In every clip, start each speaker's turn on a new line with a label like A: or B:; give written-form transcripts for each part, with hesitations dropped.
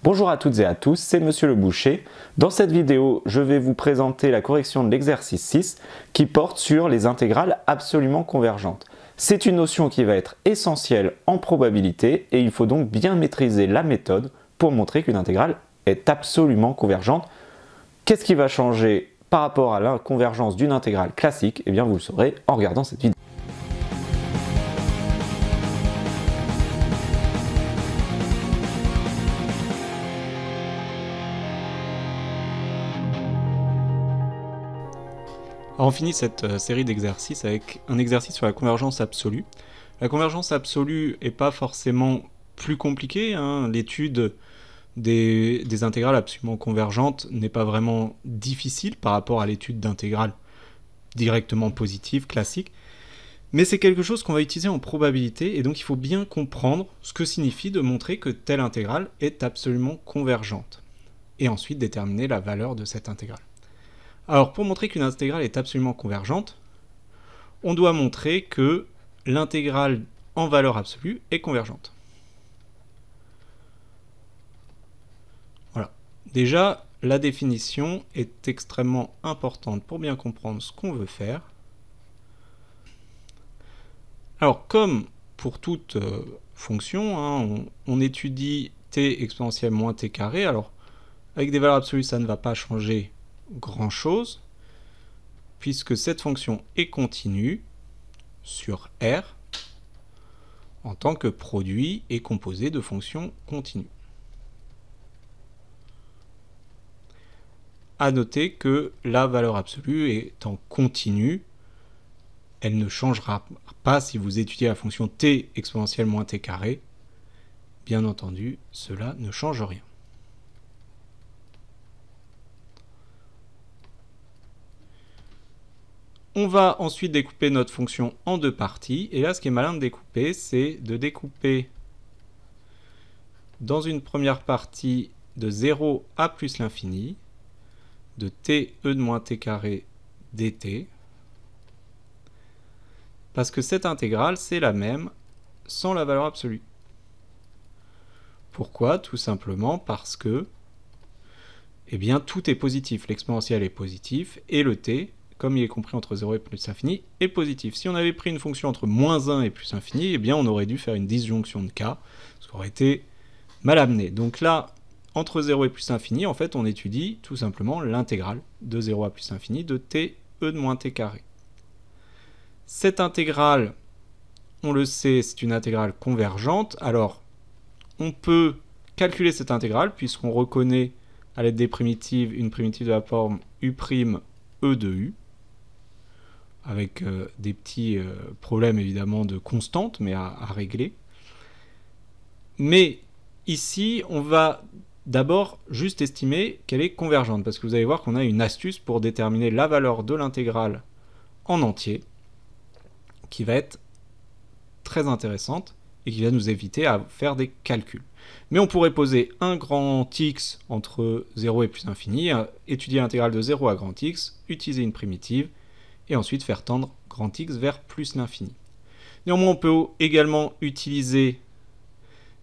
A: Bonjour à toutes et à tous, c'est Monsieur le Boucher. Dans cette vidéo, je vais vous présenter la correction de l'exercice 6 qui porte sur les intégrales absolument convergentes. C'est une notion qui va être essentielle en probabilité et il faut donc bien maîtriser la méthode pour montrer qu'une intégrale est absolument convergente. Qu'est-ce qui va changer par rapport à la convergence d'une intégrale classique? Eh bien, vous le saurez en regardant cette vidéo.
B: Alors on finit cette série d'exercices avec un exercice sur la convergence absolue. La convergence absolue n'est pas forcément plus compliquée, hein. L'étude des intégrales absolument convergentes n'est pas vraiment difficile par rapport à l'étude d'intégrales directement positives, classiques. Mais c'est quelque chose qu'on va utiliser en probabilité, et donc il faut bien comprendre ce que signifie de montrer que telle intégrale est absolument convergente. Et ensuite déterminer la valeur de cette intégrale. Alors, pour montrer qu'une intégrale est absolument convergente, on doit montrer que l'intégrale en valeur absolue est convergente. Voilà. Déjà, la définition est extrêmement importante pour bien comprendre ce qu'on veut faire. Alors, comme pour toute fonction, hein, on étudie t exponentielle moins t carré. Alors, avec des valeurs absolues, ça ne va pas changer grand-chose, puisque cette fonction est continue sur R en tant que produit et composé de fonctions continues. À noter que la valeur absolue étant continue, elle ne changera pas si vous étudiez la fonction t exponentielle moins t carré. Bien entendu, cela ne change rien. On va ensuite découper notre fonction en deux parties. Et là, ce qui est malin de découper, c'est de découper dans une première partie de 0 à plus l'infini, de t e de moins t carré dt, parce que cette intégrale, c'est la même sans la valeur absolue. Pourquoi? Tout simplement parce que eh bien, tout est positif. L'exponentielle est positif et le t, comme il est compris entre 0 et plus l'infini, est positif. Si on avait pris une fonction entre moins 1 et plus l'infini, eh bien on aurait dû faire une disjonction de k, ce qui aurait été mal amené. Donc là, entre 0 et plus l'infini, en fait, on étudie tout simplement l'intégrale de 0 à plus l'infini de t e de moins t carré. Cette intégrale, on le sait, c'est une intégrale convergente. Alors, on peut calculer cette intégrale, puisqu'on reconnaît à l'aide des primitives, une primitive de la forme u' e de u, avec des petits problèmes évidemment de constante, mais à régler. Mais ici, on va d'abord juste estimer qu'elle est convergente, parce que vous allez voir qu'on a une astuce pour déterminer la valeur de l'intégrale en entier, qui va être très intéressante, et qui va nous éviter à faire des calculs. Mais on pourrait poser un grand X entre 0 et plus l'infini, étudier l'intégrale de 0 à grand X, utiliser une primitive, et ensuite faire tendre grand X vers plus l'infini. Néanmoins, on peut également utiliser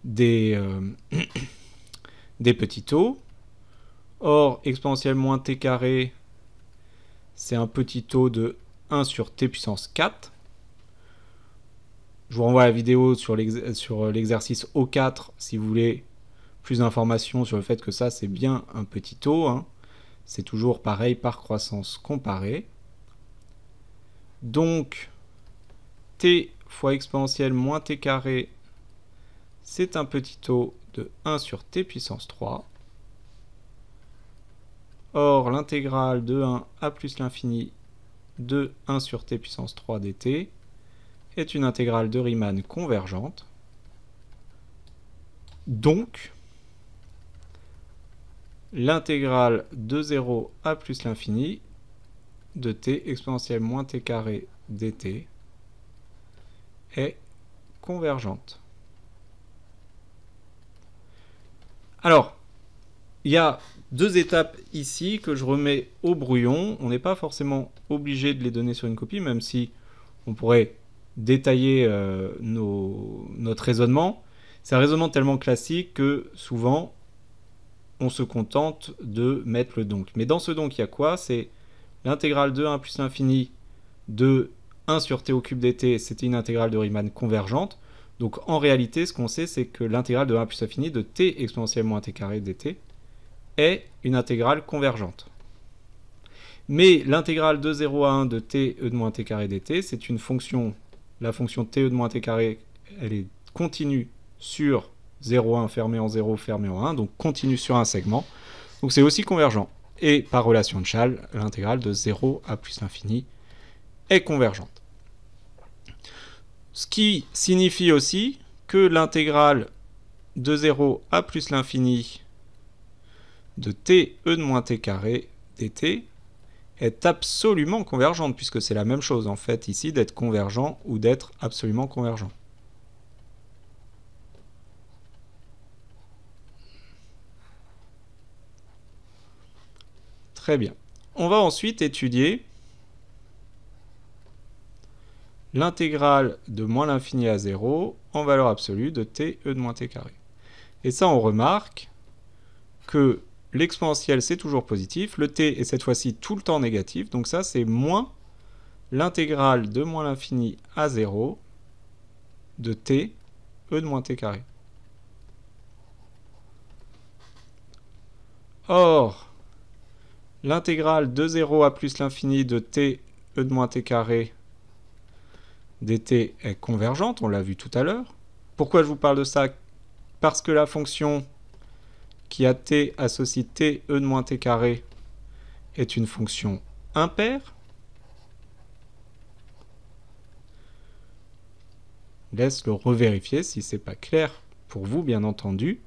B: des petits taux. Or, exponentielle moins t carré, c'est un petit taux de 1 sur t puissance 4. Je vous renvoie à la vidéo sur l'exercice O4 si vous voulez plus d'informations sur le fait que ça, c'est bien un petit taux, hein. C'est toujours pareil par croissance comparée. Donc, t fois exponentielle moins t carré, c'est un petit taux de 1 sur t puissance 3. Or, l'intégrale de 1 à plus l'infini de 1 sur t puissance 3 dt est une intégrale de Riemann convergente. Donc, l'intégrale de 0 à plus l'infini de t exponentielle moins t carré dt est convergente. Alors, il y a deux étapes ici que je remets au brouillon. On n'est pas forcément obligé de les donner sur une copie, même si on pourrait détailler notre raisonnement. C'est un raisonnement tellement classique que souvent, on se contente de mettre le donc. Mais dans ce donc, il y a quoi? C'est l'intégrale de 1 plus l'infini de 1 sur t au cube dt, c'était une intégrale de Riemann convergente. Donc en réalité, ce qu'on sait, c'est que l'intégrale de 1 plus l'infini de t exponentielle moins t carré dt est une intégrale convergente. Mais l'intégrale de 0 à 1 de t e de moins t carré dt, c'est une fonction, la fonction t e de moins t carré, elle est continue sur 0, 1 fermé en 0, fermé en 1, donc continue sur un segment. Donc c'est aussi convergent. Et par relation de Schall, l'intégrale de 0 à plus l'infini est convergente. Ce qui signifie aussi que l'intégrale de 0 à plus l'infini de t e de moins t carré dt est absolument convergente, puisque c'est la même chose en fait ici d'être convergent ou d'être absolument convergent. Très bien. On va ensuite étudier l'intégrale de moins l'infini à 0 en valeur absolue de t e de moins t carré. Et ça, on remarque que l'exponentielle, c'est toujours positif. Le t est cette fois-ci tout le temps négatif. Donc ça, c'est moins l'intégrale de moins l'infini à 0 de t e de moins t carré. Or, l'intégrale de 0 à plus l'infini de t e de moins t carré dt est convergente, on l'a vu tout à l'heure. Pourquoi je vous parle de ça? Parce que la fonction qui a t associe t e de moins t carré est une fonction impaire. Laisse le revérifier si ce n'est pas clair pour vous, bien entendu.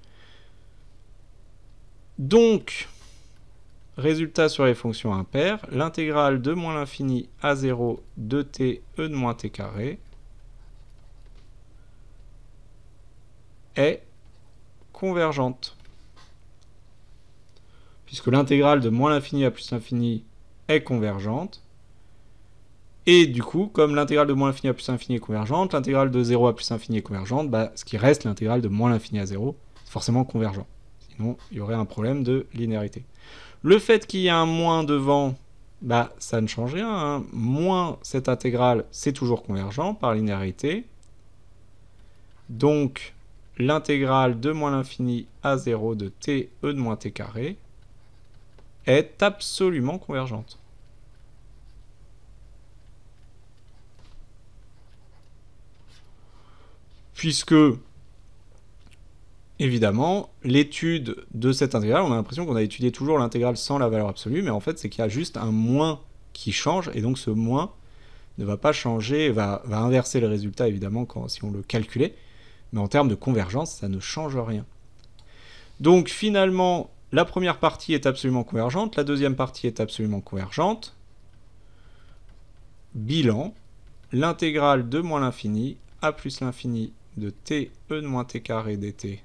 B: Donc, résultat sur les fonctions impaires, l'intégrale de moins l'infini à 0 de t e de moins t carré est convergente. Puisque l'intégrale de moins l'infini à plus l'infini est convergente. Et du coup, comme l'intégrale de moins l'infini à plus l'infini est convergente, l'intégrale de 0 à plus l'infini est convergente, ce qui reste l'intégrale de moins l'infini à 0, c'est forcément convergent. Sinon, il y aurait un problème de linéarité. Le fait qu'il y ait un moins devant, ça ne change rien. Hein. Moins cette intégrale, c'est toujours convergent par linéarité. Donc, l'intégrale de moins l'infini à 0 de t e de moins t carré est absolument convergente. Puisque, évidemment, l'étude de cette intégrale, on a l'impression qu'on a étudié toujours l'intégrale sans la valeur absolue, mais en fait, c'est qu'il y a juste un moins qui change, et donc ce moins ne va pas changer, va inverser le résultat, évidemment, si on le calculait, mais en termes de convergence, ça ne change rien. Donc, finalement, la première partie est absolument convergente, la deuxième partie est absolument convergente. Bilan, l'intégrale de moins l'infini à plus l'infini de t e de moins t carré dt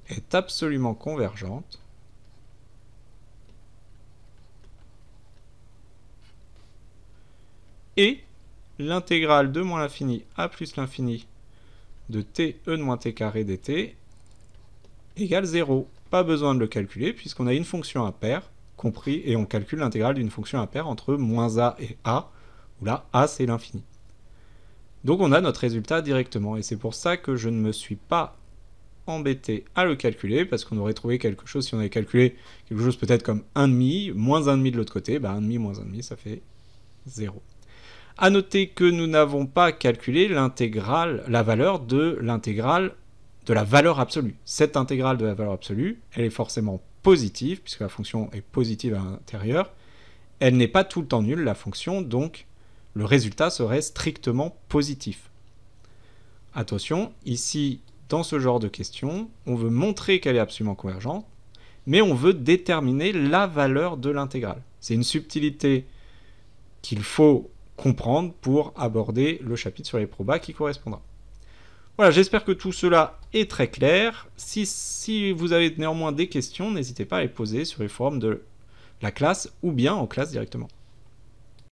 B: est absolument convergente. Et l'intégrale de moins l'infini à plus l'infini de t e de moins t carré dt égale 0. Pas besoin de le calculer puisqu'on a une fonction impaire compris et on calcule l'intégrale d'une fonction impaire entre moins a et a, où là a c'est l'infini. Donc on a notre résultat directement et c'est pour ça que je ne me suis pas embêté à le calculer parce qu'on aurait trouvé quelque chose, si on avait calculé quelque chose peut-être comme 1,5, moins 1,5 de l'autre côté, 1,5 moins 1,5 ça fait 0. A noter que nous n'avons pas calculé l'intégrale, la valeur de l'intégrale de la valeur absolue. Cette intégrale de la valeur absolue, elle est forcément positive, puisque la fonction est positive à l'intérieur. Elle n'est pas tout le temps nulle, la fonction, donc le résultat serait strictement positif. Attention, ici, dans ce genre de question, on veut montrer qu'elle est absolument convergente, mais on veut déterminer la valeur de l'intégrale. C'est une subtilité qu'il faut comprendre pour aborder le chapitre sur les probas qui correspondra. Voilà, j'espère que tout cela est très clair. Si vous avez néanmoins des questions, n'hésitez pas à les poser sur les forums de la classe ou bien en classe directement.